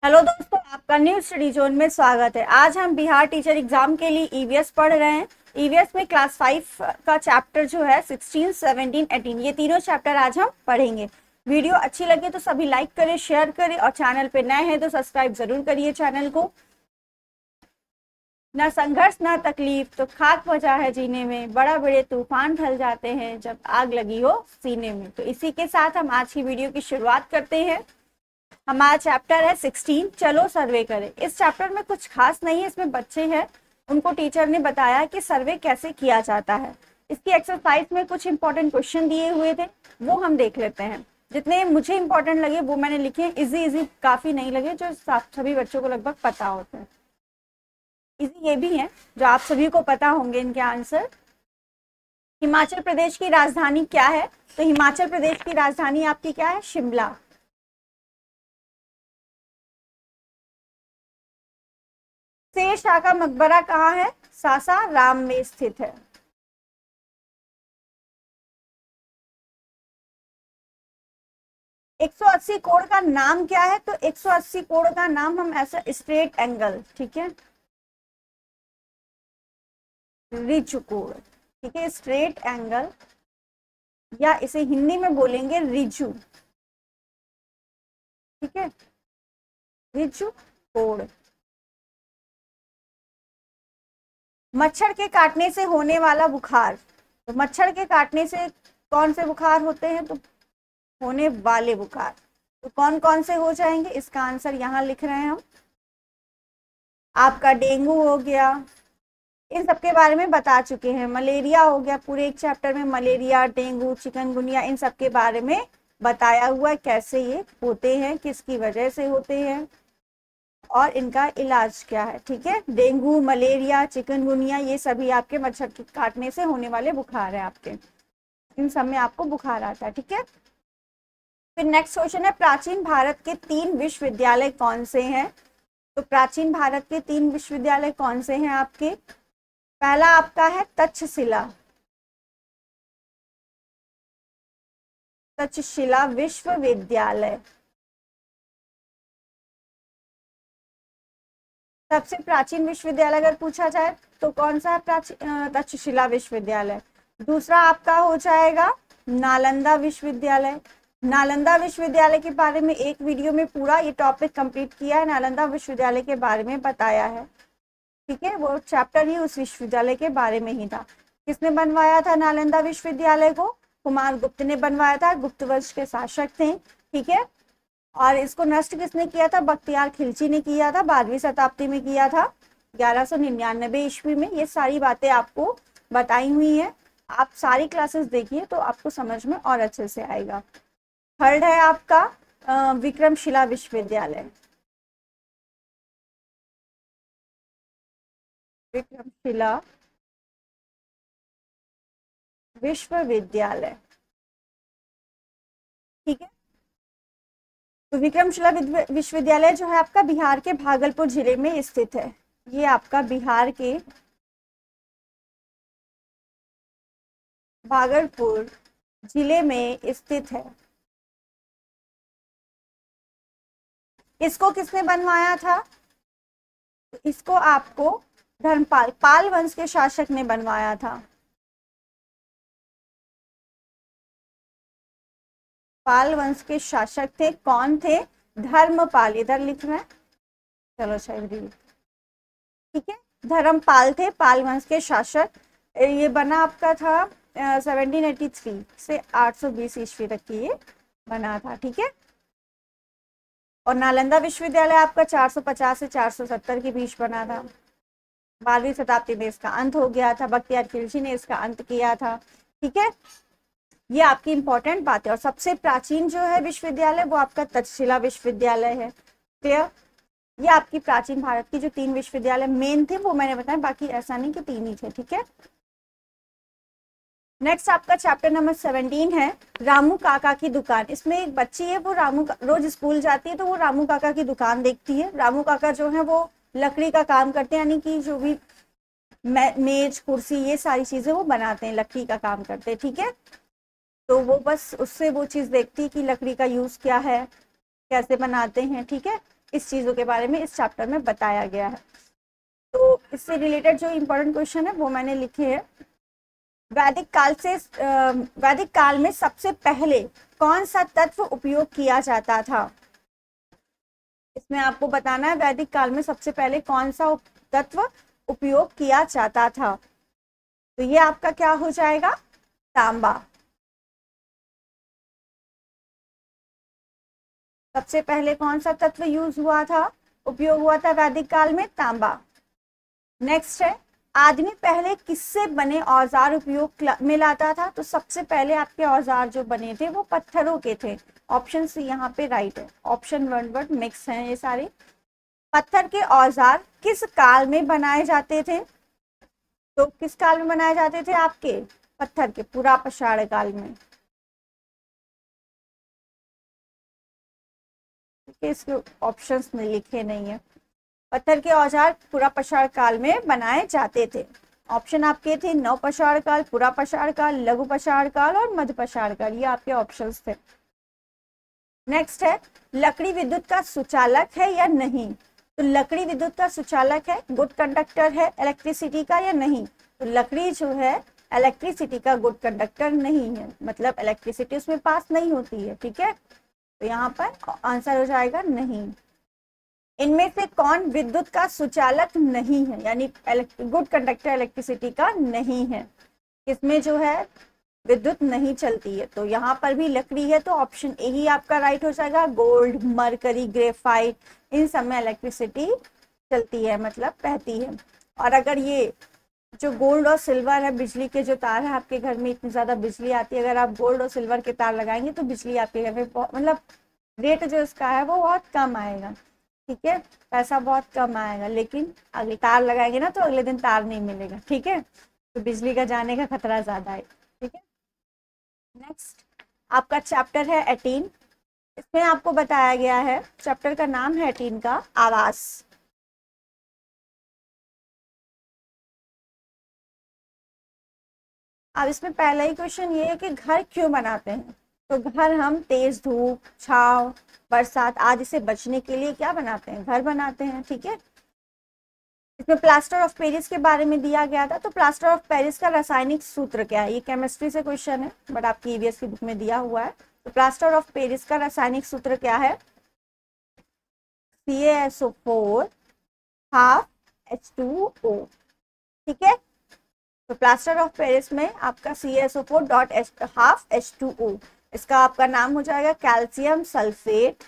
Hello दोस्तों, आपका new study zone में स्वागत है। आज हम बिहार टीचर एग्जाम के लिए ईवीएस पढ़ रहे हैं। ईवीएस में क्लास 5 का चैप्टर जो है 16, 17, 18 ये तीनों चैप्टर आज हम पढ़ेंगे। वीडियो अच्छी लगे तो सभी लाइक करें, शेयर करें और चैनल पे नए हैं तो सब्सक्राइब जरूर करिए चैनल को। ना संघर्ष ना तकलीफ तो खाक बचा है जीने में, बड़ा बड़े तूफान ढल जाते हैं जब आग लगी हो सीने में। तो इसी के साथ हम आज की वीडियो की शुरुआत करते हैं। हमारा चैप्टर है 16, चलो सर्वे करें। इस चैप्टर में कुछ खास नहीं है, इसमें बच्चे हैं, उनको टीचर ने बताया कि सर्वे कैसे किया जाता है। इसकी एक्सरसाइज में कुछ इंपॉर्टेंट क्वेश्चन दिए हुए थे, वो हम देख लेते हैं। जितने मुझे इंपॉर्टेंट लगे वो मैंने लिखे हैं। इजी इजी काफी नहीं लगे, जो सभी बच्चों को लगभग पता होते हैं। इजी ये भी है जो आप सभी को पता होंगे इनके आंसर। हिमाचल प्रदेश की राजधानी क्या है? तो हिमाचल प्रदेश की राजधानी आपकी क्या है? शिमला। शेर शाह का मकबरा कहाँ है? सासाराम में स्थित है। एक सौ अस्सी कोण का नाम क्या है? तो 180 कोण का नाम हम ऐसा स्ट्रेट एंगल, ठीक है, रिज कोण, ठीक है, स्ट्रेट एंगल, या इसे हिंदी में बोलेंगे रिजु, ठीक है, रिजु कोण। मच्छर के काटने से होने वाला बुखार। तो मच्छर के काटने से कौन से बुखार होते हैं? तो होने वाले बुखार तो कौन कौन से हो जाएंगे? इसका आंसर यहाँ लिख रहे हैं हम। आपका डेंगू हो गया, इन सबके बारे में बता चुके हैं। मलेरिया हो गया, पूरे एक चैप्टर में मलेरिया, डेंगू, चिकनगुनिया, इन सब के बारे में बताया हुआ है, कैसे ये होते हैं, किसकी वजह से होते हैं और इनका इलाज क्या है। ठीक है, डेंगू, मलेरिया, चिकनगुनिया ये सभी आपके मच्छर के काटने से होने वाले बुखार है आपके। इन सब में आपको बुखार आता है। ठीक है, फिर नेक्स्ट क्वेश्चन है, प्राचीन भारत के 3 विश्वविद्यालय कौन से हैं? तो प्राचीन भारत के 3 विश्वविद्यालय कौन से हैं आपके? पहला आपका है तक्षशिला, तक्षशिला विश्वविद्यालय। सबसे प्राचीन विश्वविद्यालय अगर पूछा जाए तो कौन सा है? तक्षशिला विश्वविद्यालय। दूसरा आपका हो जाएगा नालंदा विश्वविद्यालय। नालंदा विश्वविद्यालय के बारे में एक वीडियो में पूरा ये टॉपिक कंप्लीट किया है, नालंदा विश्वविद्यालय के बारे में बताया है। ठीक है, वो चैप्टर ही उस विश्वविद्यालय के बारे में ही था। किसने बनवाया था नालंदा विश्वविद्यालय को? कुमार गुप्त ने बनवाया था, गुप्त वंश के शासक थे। ठीक है, और इसको नष्ट किसने किया था? बख्तियार खिलजी ने किया था, 12वीं शताब्दी में किया था, 1199 ईस्वी में। ये सारी बातें आपको बताई हुई है, आप सारी क्लासेस देखिए तो आपको समझ में और अच्छे से आएगा। थर्ड है आपका विक्रमशिला विश्वविद्यालय। विक्रमशिला विश्वविद्यालय, ठीक है। तो विक्रमशिला विश्वविद्यालय जो है आपका बिहार के भागलपुर जिले में स्थित है। ये आपका बिहार के भागलपुर जिले में स्थित है। इसको किसने बनवाया था? इसको आपको धर्मपाल, पाल वंश के शासक ने बनवाया था। पाल वंश के शासक थे, कौन थे? धर्मपाल, इधर लिख रहे हैं, चलो शायद, ठीक है, धर्मपाल थे पाल वंश के शासक। ये बना आपका था 1783 से 820 ईस्वी तक की ये बना था। ठीक है, और नालंदा विश्वविद्यालय आपका 450 से 470 के बीच बना था। 12वीं शताब्दी में इसका अंत हो गया था, बख्तियार खिलजी ने इसका अंत किया था। ठीक है, ये आपकी इंपॉर्टेंट बात है। और सबसे प्राचीन जो है विश्वविद्यालय वो आपका तक्षशिला विश्वविद्यालय है। क्लियर? ये आपकी प्राचीन भारत की जो 3 विश्वविद्यालय मेन थे वो मैंने बताया, बाकी ऐसा नहीं कि 3 ही थे। ठीक है, नेक्स्ट आपका चैप्टर नंबर 17 है रामू काका की दुकान। इसमें एक बच्ची है, वो रामू रोज स्कूल जाती है तो वो रामू काका की दुकान देखती है। रामू काका जो है वो लकड़ी का काम करते हैं, यानी कि जो भी मेज कुर्सी ये सारी चीजें वो बनाते हैं, लकड़ी का काम करते हैं। ठीक है, तो वो बस उससे वो चीज देखती है कि लकड़ी का यूज क्या है, कैसे बनाते हैं। ठीक है, इस चीजों के बारे में इस चैप्टर में बताया गया है। तो इससे रिलेटेड जो इम्पोर्टेंट क्वेश्चन है वो मैंने लिखे हैं। वैदिक काल में सबसे पहले कौन सा तत्व उपयोग किया जाता था? इसमें आपको बताना है वैदिक काल में सबसे पहले कौन सा तत्व उपयोग किया जाता था। तो ये आपका क्या हो जाएगा? तांबा। सबसे पहले कौन सा तत्व यूज हुआ था, उपयोग हुआ था वैदिक काल में? तांबा। नेक्स्ट है, आदमी पहले किससे बने औजार उपयोग में लाता था? तो सबसे पहले आपके औजार जो बने थे वो पत्थरों के थे। ऑप्शन सी यहाँ पे राइट है। ऑप्शन वन वर्ड मिक्स हैं ये सारे। पत्थर के औजार किस काल में बनाए जाते थे? तो किस काल में बनाए जाते थे आपके? पत्थर के पुरापाषाण काल में। इसके ऑप्शंस में लिखे नहीं है। पत्थर के औजार पुरापाषाण काल में बनाए जाते थे। ऑप्शन आपके थे नवपाषाण काल, पुरापाषाण काल, लघुपाषाण काल और मध्यपाषाण काल। ये आपके ऑप्शंस थे। नेक्स्ट है, लकड़ी विद्युत का सुचालक है या नहीं? तो लकड़ी विद्युत का सुचालक है, गुड कंडक्टर है इलेक्ट्रिसिटी का या नहीं? तो लकड़ी जो है इलेक्ट्रिसिटी का गुड कंडक्टर नहीं है, मतलब इलेक्ट्रिसिटी उसमें पास नहीं होती है। ठीक है, तो यहाँ पर आंसर हो जाएगा नहीं। इनमें से कौन विद्युत का सुचालक नहीं है, यानी गुड कंडक्टर इलेक्ट्रिसिटी का नहीं है? इसमें जो है विद्युत नहीं चलती है। तो यहाँ पर भी लकड़ी है, तो ऑप्शन ए ही आपका राइट हो जाएगा। गोल्ड, मरकरी, ग्रेफाइट, इन सब में इलेक्ट्रिसिटी चलती है, मतलब बहती है। और अगर ये जो गोल्ड और सिल्वर है, बिजली के जो तार है आपके घर में, इतनी ज्यादा बिजली आती है, अगर आप गोल्ड और सिल्वर के तार लगाएंगे तो बिजली आपके घर में मतलब रेट जो इसका है वो बहुत कम आएगा। ठीक है, पैसा बहुत कम आएगा, लेकिन अगले तार लगाएंगे ना तो अगले दिन तार नहीं मिलेगा। ठीक है, तो बिजली का जाने का खतरा ज्यादा है। ठीक है, नेक्स्ट आपका चैप्टर है 18। इसमें आपको बताया गया है, चैप्टर का नाम है 18 का आवास। अब इसमें पहला ही क्वेश्चन ये है कि घर क्यों बनाते हैं? तो घर हम तेज धूप, छाव, बरसात आदि से बचने के लिए क्या बनाते हैं? घर बनाते हैं। ठीक है, इसमें प्लास्टर ऑफ पेरिस के बारे में दिया गया था। तो प्लास्टर ऑफ पेरिस का रासायनिक सूत्र क्या है? ये केमिस्ट्री से क्वेश्चन है, बट आपकी ईवीएस की बुक में दिया हुआ है। तो प्लास्टर ऑफ पेरिस का रासायनिक सूत्र क्या है? CaSO4 half H2O। ठीक है, तो प्लास्टर ऑफ पेरिस में आपका CaSO4 डॉट हाफ H2O, इसका आपका नाम हो जाएगा कैल्शियम सल्फेट।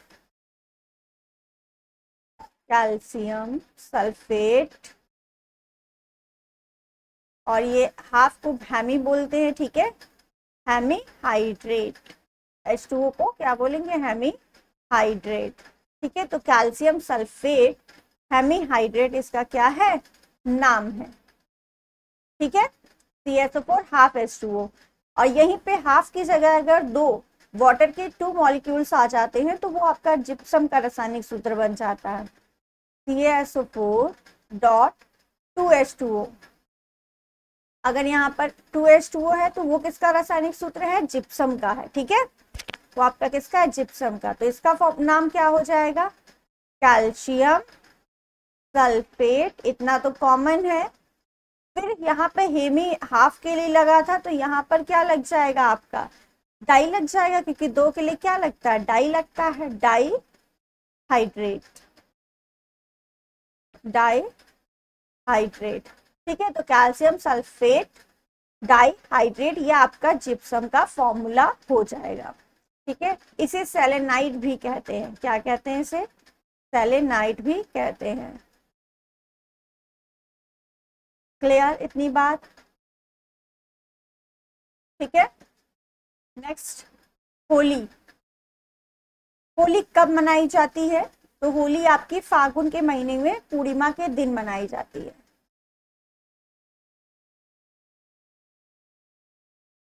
कैल्शियम सल्फेट, और ये हाफ को हैमी बोलते हैं। ठीक है, हैमी हाइड्रेट। H2O को क्या बोलेंगे? Hemi hydrate. ठीक है, तो कैल्शियम सल्फेट हैमी हाइड्रेट इसका क्या है? नाम है। ठीक है, CaSO4 हाफ H2O, और यहीं पे हाफ की जगह अगर दो वाटर के 2 मॉलिक्यूल्स आ जाते हैं तो वो आपका जिप्सम का रासायनिक सूत्र बन जाता है, CaSO4 डॉट 2H2O। अगर यहाँ पर 2H2O है तो वो किसका रासायनिक सूत्र है? जिप्सम का है। ठीक है, वो आपका किसका है? जिप्सम का। तो इसका नाम क्या हो जाएगा? Calcium sulphate. इतना तो कॉमन है। फिर यहाँ पे हेमी हाफ के लिए लगा था, तो यहाँ पर क्या लग जाएगा आपका? डाई लग जाएगा, क्योंकि दो के लिए क्या लगता है? डाई लगता है, डाई हाइड्रेट। Die hydrate. ठीक है, तो कैल्शियम सल्फेट डाई हाइड्रेट, ये आपका जिप्सम का फॉर्मूला हो जाएगा। ठीक है, इसे सेलेनाइट भी कहते हैं। क्या कहते हैं इसे? सेलेनाइट भी कहते हैं। क्लियर इतनी बात? ठीक है, नेक्स्ट होली। होली कब मनाई जाती है? तो होली आपकी फागुन के महीने में पूर्णिमा के दिन मनाई जाती है।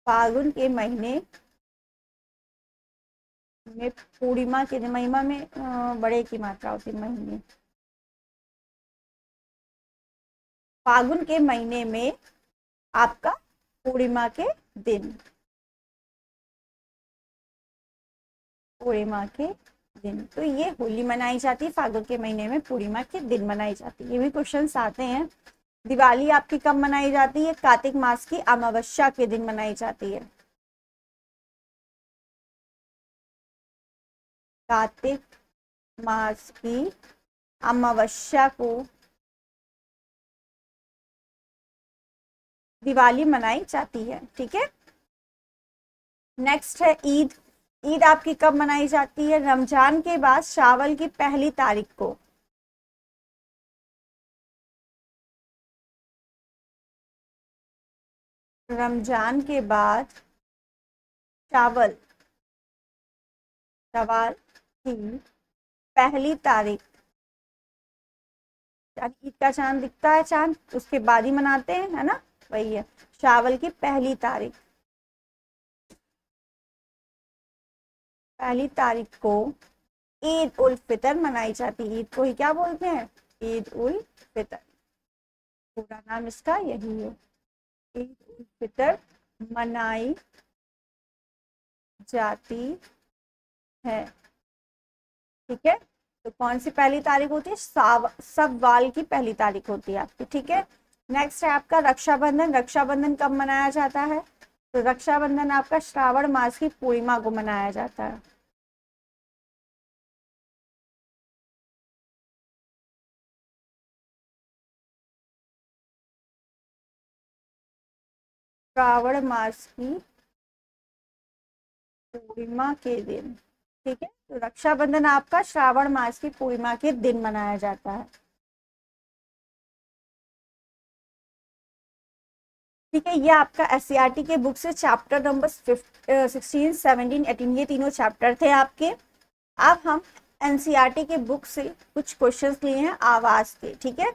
फागुन के महीने में पूर्णिमा के दिन, महिमा में बड़े की मात्रा होती है महीने। फागुन के महीने में आपका पूर्णिमा के दिन, पूर्णिमा के दिन। तो ये होली मनाई जाती है, फागुन के महीने में पूर्णिमा के दिन मनाई जाती है। ये भी क्वेश्चंस आते हैं। दिवाली आपकी कब मनाई जाती है? कार्तिक मास की अमावस्या के दिन मनाई जाती है। कार्तिक मास की अमावस्या को दिवाली मनाई जाती है। ठीक है, नेक्स्ट है ईद। ईद आपकी कब मनाई जाती है? रमजान के बाद शावल की पहली तारीख को। रमजान के बाद शावल शवाल की पहली तारीख, ईद का चांद दिखता है, चांद उसके बाद ही मनाते हैं, है ना, वही है शावल की पहली तारीख। पहली तारीख को ईद उल फितर मनाई जाती है। ईद को ही क्या बोलते हैं? ईद उल फितर। पूरा नाम इसका यही है, ईद उल फितर मनाई जाती है। ठीक है, तो कौन सी पहली तारीख होती है? सव्वाल की पहली तारीख होती है आपकी। ठीक है, नेक्स्ट है आपका रक्षाबंधन। रक्षाबंधन कब मनाया जाता है? तो रक्षाबंधन आपका श्रावण मास की पूर्णिमा को मनाया जाता है। श्रावण मास की पूर्णिमा के दिन। ठीक है, तो रक्षाबंधन आपका श्रावण मास की पूर्णिमा के दिन मनाया जाता है। ठीक है, ये आपका एससीईआरटी के बुक से चैप्टर नंबर 16, 17, 18 ये तीनों चैप्टर थे आपके। अब हम एनसीईआरटी के बुक से कुछ क्वेश्चंस लिए हैं आवाज के। ठीक है,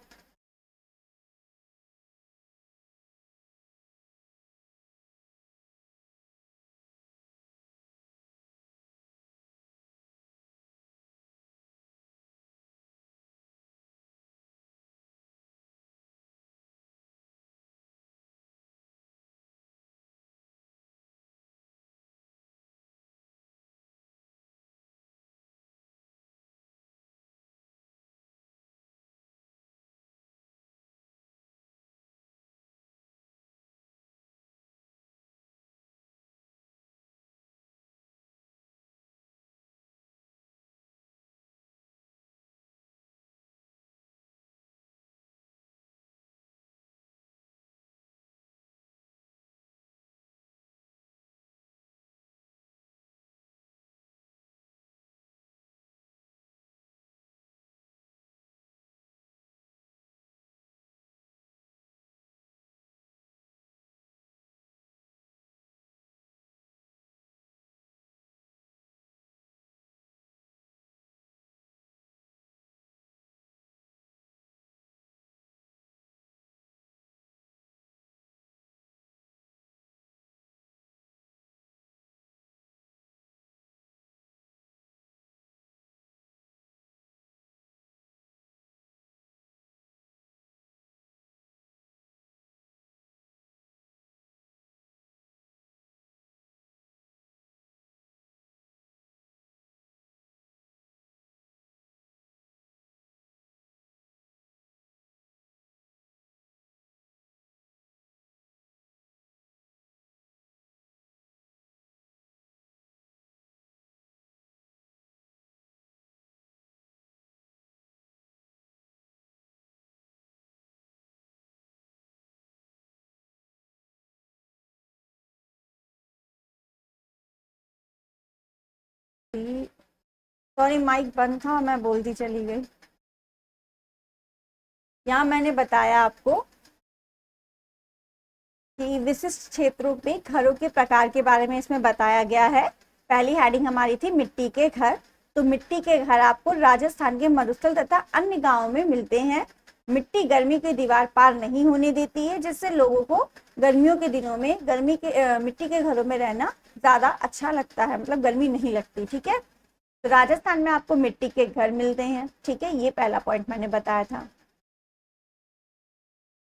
सॉरी माइक बंद था, मैं बोलती चली गई। यहाँ मैंने बताया आपको कि विशिष्ट क्षेत्रों में घरों के प्रकार के बारे में इसमें बताया गया है। पहली हेडिंग हमारी थी मिट्टी के घर। तो मिट्टी के घर आपको राजस्थान के मरुस्थल तथा अन्य गांवों में मिलते हैं। मिट्टी गर्मी की दीवार पार नहीं होने देती है, जिससे लोगों को गर्मियों के दिनों में मिट्टी के घरों में रहना ज्यादा अच्छा लगता है, मतलब गर्मी नहीं लगती। ठीक है, तो राजस्थान में आपको मिट्टी के घर मिलते हैं। ठीक है, ये पहला पॉइंट मैंने बताया था।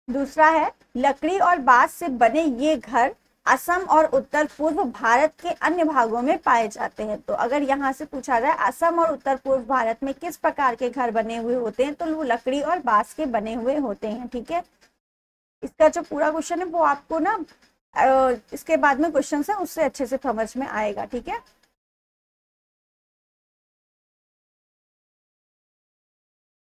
दूसरा है लकड़ी और बांस से बने ये घर असम और उत्तर पूर्व भारत के अन्य भागों में पाए जाते हैं। तो अगर यहाँ से पूछा जाए असम और उत्तर पूर्व भारत में किस प्रकार के घर बने हुए होते हैं, तो वो लकड़ी और बांस के बने हुए होते हैं। ठीक है, इसका जो पूरा क्वेश्चन है वो आपको ना इसके बाद में क्वेश्चन है उससे अच्छे से समझ में आएगा। ठीक है,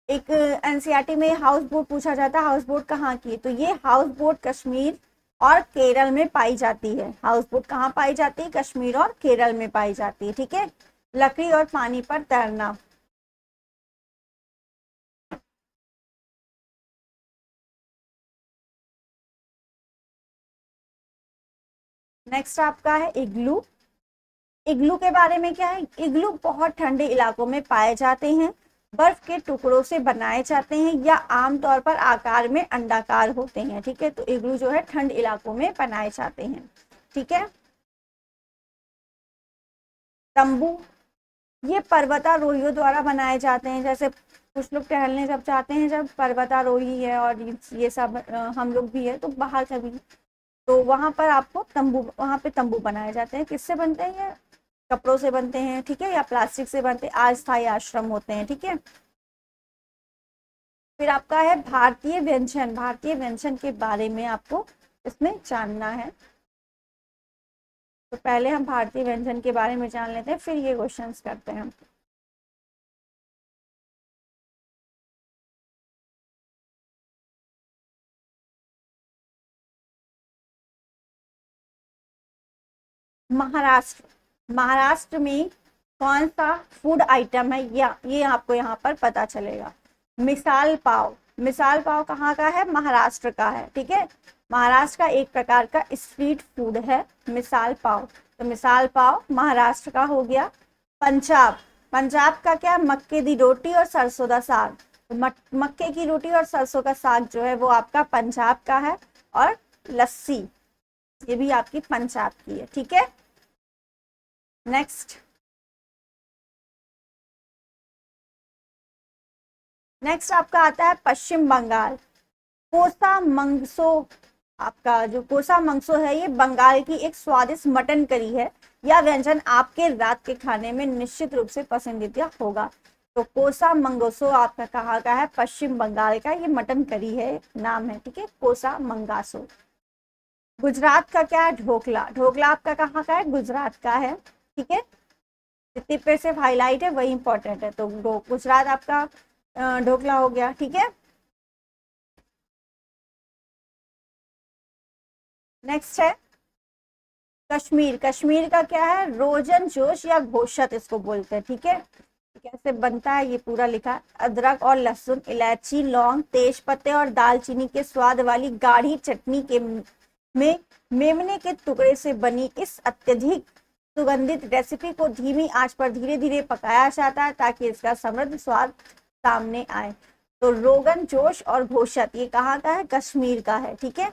एक एनसीईआरटी में हाउस बोट पूछा जाता है, हाउस बोट कहाँ की है, तो ये हाउस बोट कश्मीर और केरल में पाई जाती है। हाउस बोट कहाँ पाई जाती है, कश्मीर और केरल में पाई जाती है। ठीक है, लकड़ी और पानी पर तैरना। नेक्स्ट आपका है इग्लू। इग्लू के बारे में क्या है, इग्लू बहुत ठंडे इलाकों में पाए जाते हैं, बर्फ के टुकड़ों से बनाए जाते हैं या आमतौर पर आकार में अंडाकार होते हैं। ठीक है, तो इग्लू जो है ठंड इलाकों में बनाए जाते हैं। ठीक है, तंबू, ये पर्वतारोहियों द्वारा बनाए जाते हैं। जैसे कुछ लोग टहलने जब जाते हैं, जब पर्वतारोही है और ये सब हम लोग भी है तो बाहर से भी, तो वहां पर आपको तंबू, वहां पे तंबू बनाए जाते हैं। किससे बनते हैं, ये कपड़ों से बनते हैं। ठीक है, या प्लास्टिक से बनते हैं, अस्थायी आश्रम होते हैं। ठीक है, फिर आपका है भारतीय व्यंजन। भारतीय व्यंजन के बारे में आपको इसमें जानना है, तो पहले हम भारतीय व्यंजन के बारे में जान लेते हैं, फिर ये क्वेश्चंस करते हैं। महाराष्ट्र, महाराष्ट्र में कौन सा फूड आइटम है, या ये आपको यहाँ पर पता चलेगा। मिसाल पाव, मिसाल पाव कहाँ का है, महाराष्ट्र का है। ठीक है, महाराष्ट्र का एक प्रकार का स्ट्रीट फूड है मिसाल पाव, तो मिसाल पाव महाराष्ट्र का हो गया। पंजाब, पंजाब का क्या, मक्के दी रोटी और सरसों का साग। तो मक्के की रोटी और सरसों का साग जो है वो आपका पंजाब का है। और लस्सी, ये भी आपकी पंजाब की है। ठीक है, नेक्स्ट, नेक्स्ट आपका आता है पश्चिम बंगाल। कोसा मंगसो, आपका जो कोसा मंगसो है ये बंगाल की एक स्वादिष्ट मटन करी है। यह व्यंजन आपके रात के खाने में निश्चित रूप से पसंदीदा होगा। तो कोसा मंगसो आपका कहाँ का है, पश्चिम बंगाल का, ये मटन करी है नाम है। ठीक है, कोसा मंगासो। गुजरात का क्या है, ढोकला। ढोकला आपका कहाँ का है, गुजरात का है। ठीक है, जितनी पे सिर्फ हाईलाइट है वही इंपॉर्टेंट है, तो गुजरात आपका ढोकला हो गया। ठीक है, नेक्स्ट है कश्मीर। कश्मीर का क्या है, रोजन जोश या घोषत इसको बोलते हैं। ठीक है, कैसे बनता है ये पूरा लिखा है। अदरक और लहसुन, इलायची, लौंग, तेज पत्ते और दालचीनी के स्वाद वाली गाढ़ी चटनी के में मेमने के टुकड़े से बनी इस अत्यधिक सुगंधित रेसिपी को धीमी आंच पर धीरे धीरे पकाया जाता है ताकि इसका समृद्ध स्वाद सामने आए। तो रोगन जोश और घोषत ये कहाँ का है, कश्मीर का है। ठीक है,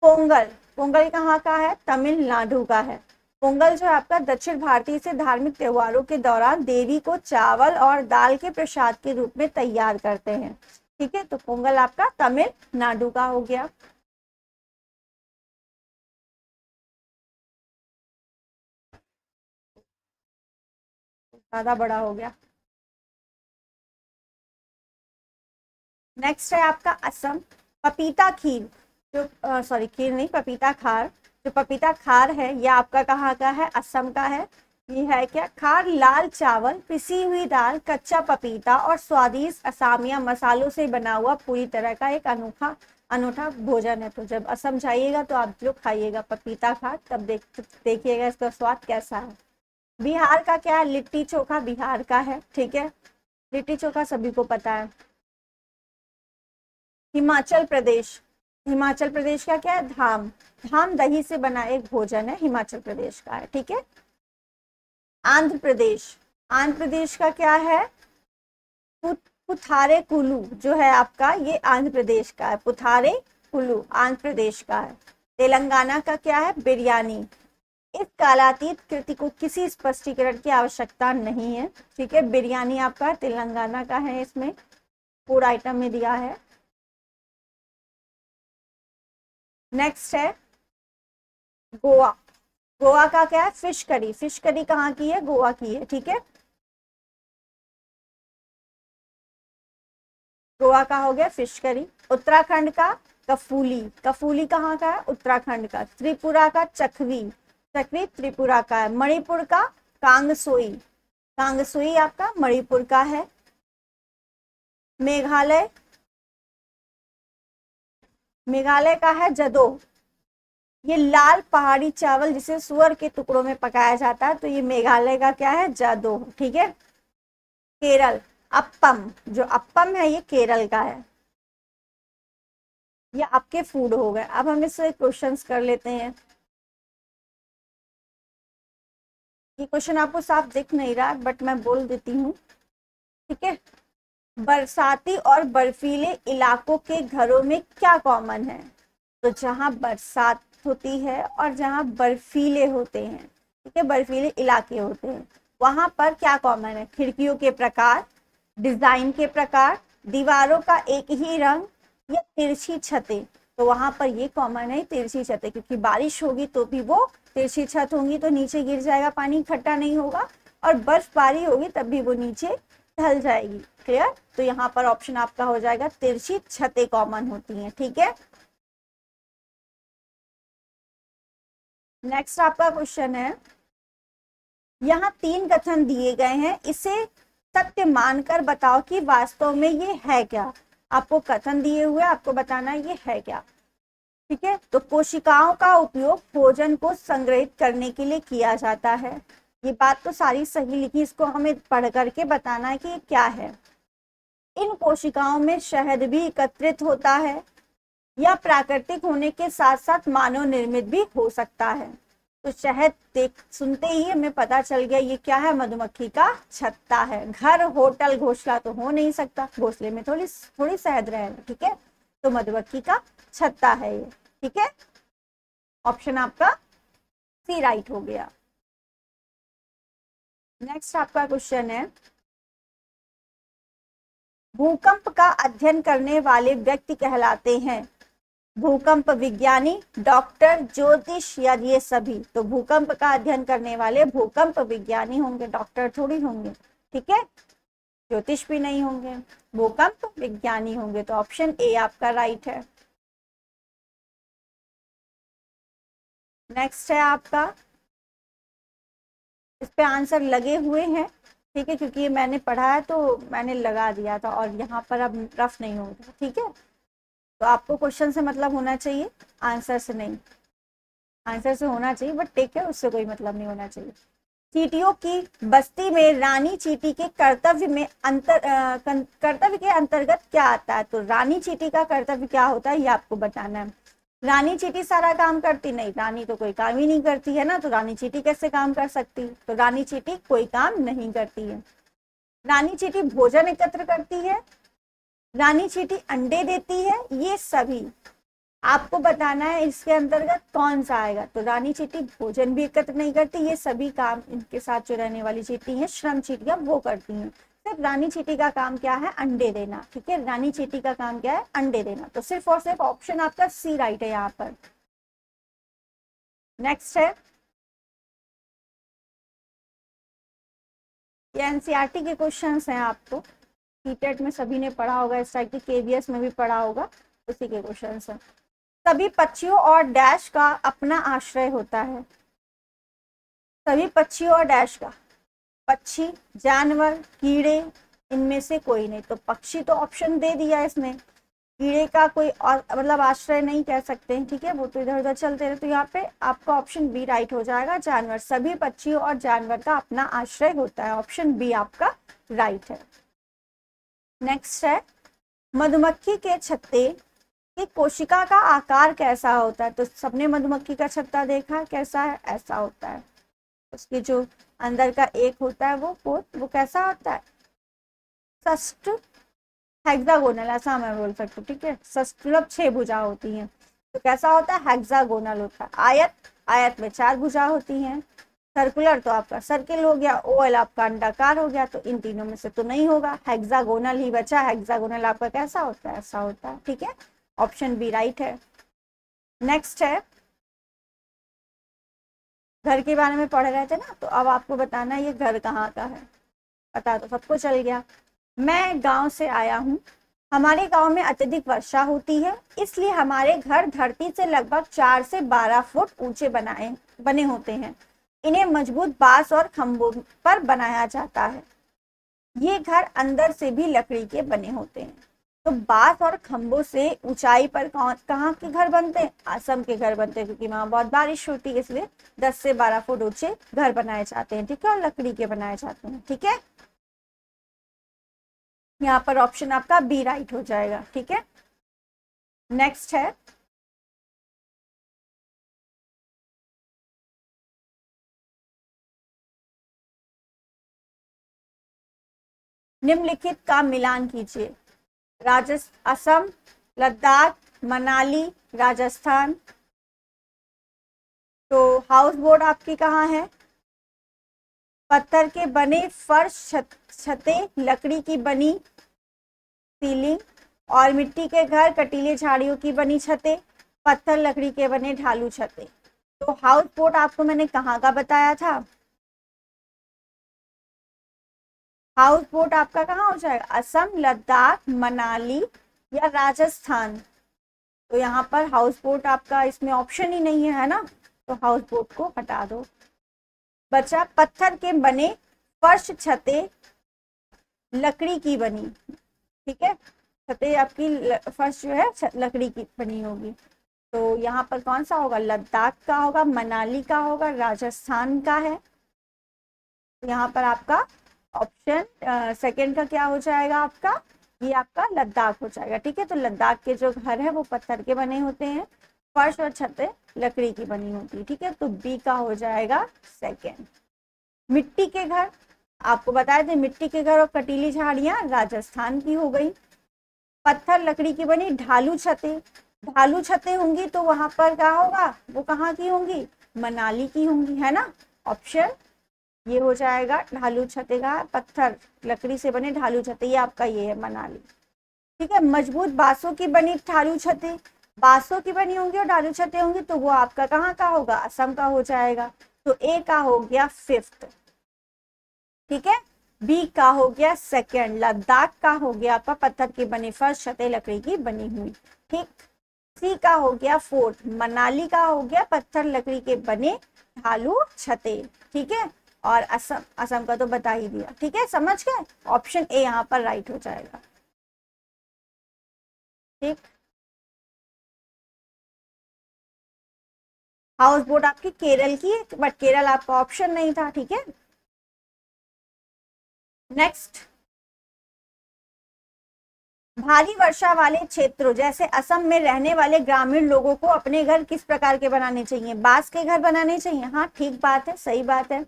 पोंगल, पोंगल कहाँ का है, तमिलनाडु का है। पोंगल जो है आपका दक्षिण भारतीय से धार्मिक त्योहारों के दौरान देवी को चावल और दाल के प्रसाद के रूप में तैयार करते हैं। ठीक है, तो पोंगल आपका तमिलनाडु का हो गया। ज्यादा बड़ा हो गया। नेक्स्ट है आपका असम। पपीता खीर, जो सॉरी खीर नहीं, पपीता खार। जो पपीता खार है यह आपका कहाँ का है, असम का है। ये है क्या, खार लाल चावल, पिसी हुई दाल, कच्चा पपीता और स्वादिष्ट असामिया मसालों से बना हुआ पूरी तरह का एक अनोखा अनूठा भोजन है। तो जब असम जाइएगा तो आप लोग खाइएगा पपीता खार, तब देखिएगा इसका स्वाद कैसा है। बिहार का क्या है, लिट्टी चोखा बिहार का है। ठीक है, लिट्टी चोखा सभी को पता है। हिमाचल प्रदेश, हिमाचल प्रदेश का क्या है, धाम। धाम दही से बना एक भोजन है, हिमाचल प्रदेश का है। ठीक है, आंध्र प्रदेश, आंध्र प्रदेश का क्या है, पुथारे कुलू जो है आपका, ये आंध्र प्रदेश का है। पुथारे कुलू आंध्र प्रदेश का है। तेलंगाना का क्या है, बिरयानी। इस कालातीत कृति को किसी स्पष्टीकरण की आवश्यकता नहीं है। ठीक है, बिरयानी आपका तेलंगाना का है, इसमें फूड आइटम में दिया है। नेक्स्ट है गोवा, गोवा का क्या है, फिश करी, फिश करी कहाँ की है, गोवा की है, ठीक है। गोवा का हो गया फिश करी। उत्तराखंड का कफूली, कफूली कहाँ का है, उत्तराखंड का। त्रिपुरा का चकवी, चकवी त्रिपुरा का है। मणिपुर का कांगसोई, कांगसोई आपका मणिपुर का है। मेघालय, मेघालय का है जदो, ये लाल पहाड़ी चावल जिसे सुअर के टुकड़ों में पकाया जाता है, तो ये मेघालय का क्या है, जादो, ठीक है। केरल, अप्पम, जो अप्पम है ये केरल का है। ये आपके फूड हो गए। अब हम इससे क्वेश्चंस कर लेते हैं। ये क्वेश्चन आपको साफ दिख नहीं रहा बट मैं बोल देती हूँ, ठीक है। बरसाती और बर्फीले इलाकों के घरों में क्या कॉमन है, तो जहां बरसात होती है और जहां बर्फीले होते हैं, ठीक है, बर्फीले इलाके होते हैं, वहां पर क्या कॉमन है, खिड़कियों के प्रकार, डिजाइन के प्रकार, दीवारों का एक ही रंग, या तिरछी छतें। तो वहां पर ये कॉमन है तिरछी छतें, क्योंकि बारिश होगी तो भी वो तिरछी छत होंगी तो नीचे गिर जाएगा, पानी इकट्ठा नहीं होगा, और बर्फबारी होगी तब भी वो नीचे ढल जाएगी। क्लियर, तो यहाँ पर ऑप्शन आपका हो जाएगा तिरछी छतें कॉमन होती हैं, ठीक है। नेक्स्ट आपका क्वेश्चन है, यहाँ 3 कथन दिए गए हैं, इसे सत्य मानकर बताओ कि वास्तव में ये है क्या। आपको कथन दिए हुए, आपको बताना है ये है क्या, ठीक है। तो कोशिकाओं का उपयोग भोजन को संग्रहित करने के लिए किया जाता है, ये बात तो सारी सही लिखी, इसको हमें पढ़ करके बताना है कि ये क्या है। इन कोशिकाओं में शहद भी एकत्रित होता है, या प्राकृतिक होने के साथ साथ मानव निर्मित भी हो सकता है। तो शहद देख सुनते ही हमें पता चल गया ये क्या है, मधुमक्खी का छत्ता है। घर, होटल, घोंसला तो हो नहीं सकता, घोंसले में थोड़ी थोड़ी शहद रहेगा, ठीक है। तो मधुमक्खी का छत्ता है ये, ठीक है। ऑप्शन आपका सी राइट हो गया। नेक्स्ट आपका क्वेश्चन है, भूकंप का अध्ययन करने वाले व्यक्ति कहलाते हैं भूकंप विज्ञानी, डॉक्टर, ज्योतिष, या ये सभी। तो भूकंप का अध्ययन करने वाले भूकंप विज्ञानी होंगे, डॉक्टर थोड़ी होंगे, ठीक है, ज्योतिष भी नहीं होंगे, भूकंप विज्ञानी होंगे। तो ऑप्शन ए आपका राइट है। नेक्स्ट है आपका, इस पे आंसर लगे हुए हैं, ठीक है, क्योंकि ये मैंने पढ़ा है तो मैंने लगा दिया था, और यहाँ पर अब रफ नहीं होगा, ठीक है। तो आपको क्वेश्चन से मतलब होना चाहिए, आंसर से नहीं। आंसर से होना चाहिए बट ठीक है, उससे कोई मतलब नहीं होना चाहिए। चींटियों की बस्ती में रानी चींटी के कर्तव्य में कर्तव्य के अंतर्गत क्या आता है। तो रानी चींटी का कर्तव्य क्या होता है ये आपको बताना है। रानी चींटी सारा काम करती नहीं, रानी तो कोई काम ही नहीं करती है ना, तो रानी चींटी कैसे काम कर सकती, तो रानी चींटी कोई काम नहीं करती है। रानी चींटी भोजन एकत्र करती है, रानी चींटी अंडे देती है, ये सभी आपको बताना है इसके अंतर्गत कौन सा आएगा। तो रानी चींटी भोजन भी एकत्र नहीं करती, ये सभी काम इनके साथ जो रहने वाली चींटी है, श्रम चींटियां, वो करती हैं। सिर्फ रानी चींटी का काम क्या है, अंडे देना, ठीक है, रानी चींटी का काम क्या है, अंडे देना। तो सिर्फ और सिर्फ ऑप्शन आपका सी राइट है यहाँ पर। नेक्स्ट है, ये एनसीईआरटी के क्वेश्चंस हैं, आपको सीटेट में सभी ने पढ़ा होगा, इस टाइप की केवीएस में भी पढ़ा होगा, उसी के क्वेश्चंस हैं। सभी पक्षियों और डैश का अपना आश्रय होता है, सभी पक्षियों और डैश का, पक्षी, जानवर, कीड़े, इनमें से कोई नहीं। तो पक्षी तो ऑप्शन दे दिया इसमें, कीड़े का कोई और मतलब आश्रय नहीं कह सकते हैं, ठीक है, वो तो इधर उधर चलते रहे। तो यहाँ पे आपका ऑप्शन बी राइट हो जाएगा, जानवर, सभी पक्षियों और जानवर का अपना आश्रय होता है, ऑप्शन बी आपका राइट है। नेक्स्ट है, मधुमक्खी के छत्ते की कोशिका का आकार कैसा होता है। तो सबने मधुमक्खी का छत्ता देखा है, कैसा है, ऐसा होता है। उसके जो अंदर का एक होता है वो कैसा होता है, षष्ठ हेक्सागोनल, ऐसा मैं बोल सकती हूँ, ठीक है, षष्ठ मतलब 6 भुजा होती हैं। तो कैसा होता है, हेक्सागोनल होता है। आयत, आयत में 4 भुजा होती हैं। सर्कुलर तो आपका सर्किल हो गया, ओवल आपका अंडाकार हो गया, तो इन तीनों में से तो नहीं होगा, हेक्सागोनल ही बचा। हेक्सागोनल आपका कैसा होता है, ऐसा होता है, ठीक है, ऑप्शन बी राइट है। नेक्स्ट है, घर के बारे में पढ़ रहे थे ना, तो अब आपको बताना ये घर कहाँ का है। पता तो सबको चल गया। मैं गांव से आया हूँ। हमारे गांव में अत्यधिक वर्षा होती है, इसलिए हमारे घर धरती से लगभग 4 से 12 फुट ऊंचे बने होते हैं। इन्हें मजबूत बांस और खंभों पर बनाया जाता है। ये घर अंदर से भी लकड़ी के बने होते हैं। तो बांस और खंभों से ऊंचाई पर कहाँ के घर बनते हैं? असम के घर बनते हैं, क्योंकि वहां बहुत बारिश होती है, इसलिए 10 से 12 फुट ऊंचे घर बनाए जाते हैं। ठीक है, और लकड़ी के बनाए जाते हैं। ठीक है, यहाँ पर ऑप्शन आपका बी राइट हो जाएगा। ठीक है, नेक्स्ट है निम्नलिखित का मिलान कीजिए। असम, लद्दाख, मनाली, राजस्थान। तो हाउस बोट आपकी कहाँ है? पत्थर के बने फर्श, छतें, लकड़ी की बनी सीलिंग, और मिट्टी के घर, कटीले झाड़ियों की बनी छतें, पत्थर लकड़ी के बने ढालू छतें। तो हाउस बोट आपको मैंने कहाँ का बताया था? हाउस बोट आपका कहाँ हो जाएगा? असम, लद्दाख, मनाली या राजस्थान। तो यहाँ पर हाउस बोट आपका इसमें ऑप्शन ही नहीं है ना, तो हाउस बोट को हटा दो। बचा पत्थर के बने फर्श, छतें, लकड़ी की बनी। ठीक है, छतें आपकी फर्श जो है लकड़ी की बनी होगी। तो यहाँ पर कौन सा होगा? लद्दाख का होगा, मनाली का होगा, राजस्थान का है। तो यहाँ पर आपका ऑप्शन सेकंड का क्या हो जाएगा आपका? ये आपका लद्दाख हो जाएगा। ठीक है, तो लद्दाख के जो घर है वो पत्थर के बने होते हैं, फर्श और छतें लकड़ी की बनी होती है। ठीक है, तो बी का हो जाएगा सेकंड। मिट्टी के घर आपको बताए थे, मिट्टी के घर और कटीली झाड़ियां राजस्थान की हो गई। पत्थर लकड़ी की बनी ढालू छतें, ढालू छतें होंगी तो वहां पर क्या होगा? वो कहाँ की होंगी? मनाली की होंगी, है ना। ऑप्शन ये हो जाएगा ढालू छतें का, पत्थर लकड़ी से बने ढालू छतें, ये आपका ये है मनाली। ठीक है, मजबूत बांसों की बनी ढालू छतें, बांसों की बनी होंगी और ढालू छतें होंगी, तो वो आपका कहाँ का होगा? असम का हो जाएगा। तो ए का हो गया फिफ्थ। ठीक है, बी का हो गया सेकंड, लद्दाख का हो गया आपका पत्थर की बनी फर्श, छतें लकड़ी की बनी हुई। ठीक, सी का हो गया फोर्थ, मनाली का हो गया पत्थर लकड़ी के बने ढालू छतें। ठीक है, और असम, असम का तो बता ही दिया। ठीक है, समझ गए? ऑप्शन ए यहाँ पर राइट हो जाएगा। ठीक, हाउस बोट आपकी केरल की है, बट केरल आपका ऑप्शन नहीं था। ठीक है, नेक्स्ट, भारी वर्षा वाले क्षेत्रों जैसे असम में रहने वाले ग्रामीण लोगों को अपने घर किस प्रकार के बनाने चाहिए? बांस के घर बनाने चाहिए। हाँ, ठीक बात है, सही बात है।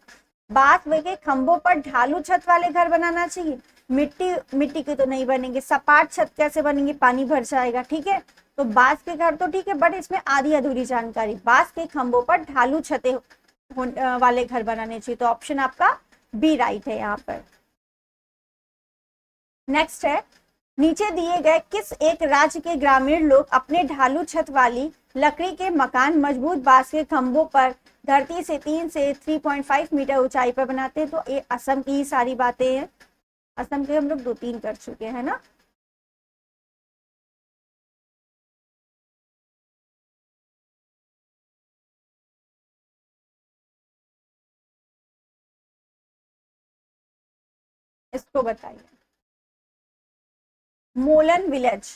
बांस के खंभों पर ढालू छत वाले घर बनाना चाहिए। मिट्टी के तो नहीं बनेंगे, सपाट छत कैसे बनेंगे? पानी भर जाएगा। ठीक है, तो बांस के घर तो ठीक है, बट इसमें आधी अधूरी जानकारी। बांस के खंभों पर ढालू छतें वाले घर बनाने चाहिए। तो ऑप्शन आपका बी राइट है यहाँ पर। नेक्स्ट है, नीचे दिए गए किस एक राज्य के ग्रामीण लोग अपने ढालू छत वाली लकड़ी के मकान मजबूत बांस के खंभों पर धरती से 3 से 3.5 मीटर ऊंचाई पर बनाते हैं? तो ये असम की ही सारी बातें हैं। असम के हम लोग 2-3 कर चुके हैं ना। इसको बताइए। मोलन विलेज,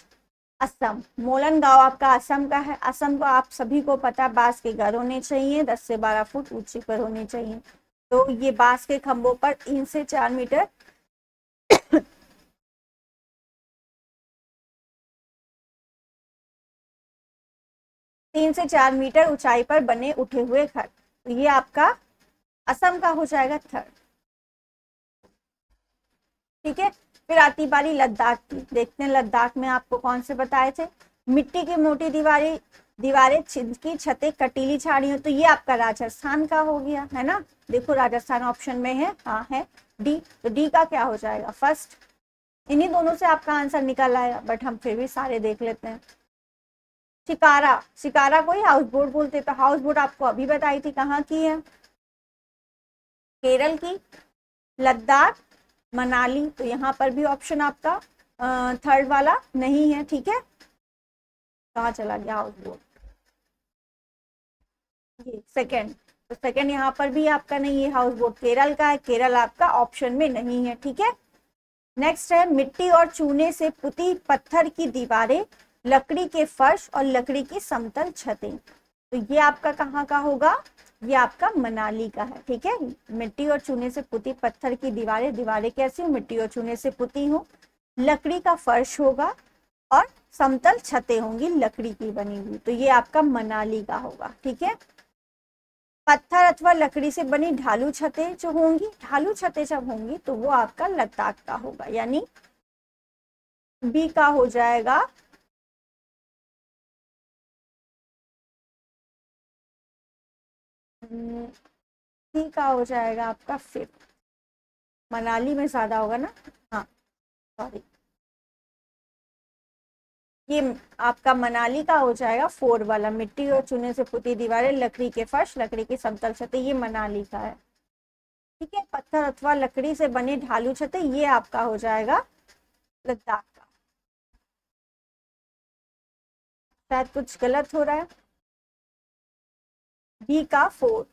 असम। मोलन गांव आपका असम का है। असम को आप सभी को पता, बांस के घर होने चाहिए, 10 से 12 फुट ऊंची पर होने चाहिए। तो ये बांस के खंभों पर 3 से 4 मीटर 3 से 4 मीटर ऊंचाई पर बने उठे हुए घर। तो ये आपका असम का हो जाएगा थर्ड। ठीक है, फिर आती बारी लद्दाख की। देखते हैं लद्दाख में आपको कौन से बताए थे। मिट्टी की मोटी दीवारें, दीवारें की छतें, कटीली झाड़ियों। तो ये आपका राजस्थान का हो गया, है ना। देखो राजस्थान ऑप्शन में है, हाँ है डी। तो डी का क्या हो जाएगा? फर्स्ट। इन्हीं दोनों से आपका आंसर निकल आएगा, बट हम फिर भी सारे देख लेते हैं। शिकारा, शिकारा को ही हाउस बोट बोलते, तो हाउस बोट आपको अभी बताई थी कहाँ की है? केरल की, लद्दाख, मनाली। तो यहाँ पर भी ऑप्शन आपका थर्ड वाला नहीं है, ठीक है। कहाँ चला गया हाउस बोट, ये सेकंड। तो सेकंड यहाँ पर भी आपका नहीं है, हाउस बोट केरल का है, केरल आपका ऑप्शन में नहीं है, ठीक है। नेक्स्ट है मिट्टी और चूने से पुती पत्थर की दीवारें, लकड़ी के फर्श और लकड़ी की समतल छतें। तो ये आपका कहाँ का होगा, ये आपका मनाली का है, ठीक है। मिट्टी और चूने से पुती पत्थर की दीवारें, दीवारें कैसी हो, मिट्टी और चूने से पुती हो, लकड़ी का फर्श होगा और समतल छतें होंगी लकड़ी की बनी हुई। तो ये आपका मनाली का होगा, ठीक है। पत्थर अथवा लकड़ी से बनी ढालू छतें जो होंगी, ढालू छतें जब होंगी तो वो आपका लद्दाख का होगा, यानी बी का हो जाएगा। सी का हो जाएगा आपका फिफ्थ, मनाली में ज्यादा होगा ना, हाँ सॉरी, ये आपका मनाली का हो जाएगा फोर वाला, मिट्टी और चूने से पुती दीवारें, लकड़ी के फर्श, लकड़ी की समतल छतें, ये मनाली का है, ठीक है। पत्थर अथवा लकड़ी से बने ढालू छतें, ये आपका हो जाएगा लद्दाख का। शायद कुछ गलत हो रहा है, बी का फोर,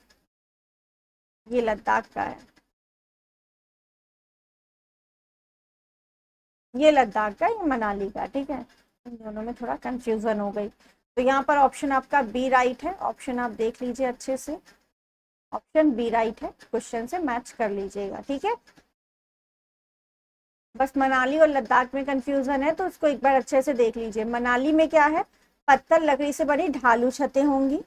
ये लद्दाख का है, ये लद्दाख का, ये मनाली का, ठीक है। इन दोनों में थोड़ा कंफ्यूजन हो गई। तो यहाँ पर ऑप्शन आपका बी राइट है, ऑप्शन आप देख लीजिए अच्छे से, ऑप्शन बी राइट है, क्वेश्चन से मैच कर लीजिएगा, ठीक है। बस मनाली और लद्दाख में कंफ्यूजन है तो उसको एक बार अच्छे से देख लीजिए। मनाली में क्या है, पत्थर लकड़ी से बनी ढालू छतें होंगी,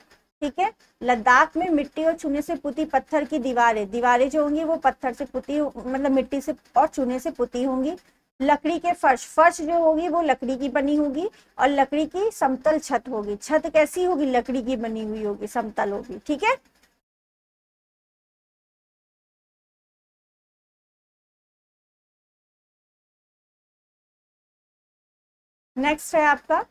ठीक है। लद्दाख में मिट्टी और चूने से पुती पत्थर की दीवारें, दीवारें जो होंगी वो पत्थर से पुती, मतलब मिट्टी से और चूने से पुती होंगी। लकड़ी के फर्श, फर्श जो होगी वो लकड़ी की बनी होगी, और लकड़ी की समतल छत होगी, छत कैसी होगी, लकड़ी की बनी हुई होगी, समतल होगी, ठीक है। नेक्स्ट है आपका,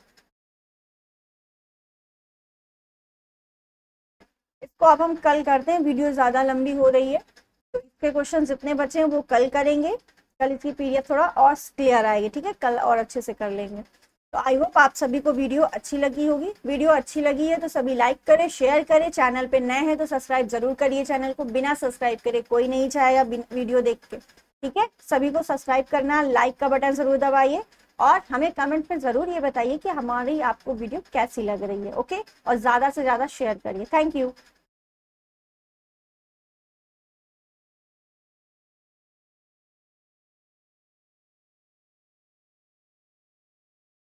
इसको अब हम कल करते हैं, वीडियो ज्यादा लंबी हो रही है, तो इसके क्वेश्चन जितने बचे हैं वो कल करेंगे। कल इसकी पीडीएफ थोड़ा और क्लियर आएगी, ठीक है, कल और अच्छे से कर लेंगे। तो आई होप आप सभी को वीडियो अच्छी लगी होगी। वीडियो अच्छी लगी है तो सभी लाइक करें, शेयर करें, चैनल पे नए हैं तो सब्सक्राइब जरूर करिए चैनल को, बिना सब्सक्राइब करे कोई नहीं चाहेगा वीडियो देख के, ठीक है। सभी को सब्सक्राइब करना, लाइक का बटन जरूर दबाइए, और हमें कमेंट में जरूर ये बताइए कि हमारी आपको वीडियो कैसी लग रही है, ओके। और ज्यादा से ज्यादा शेयर करिए। Thank you.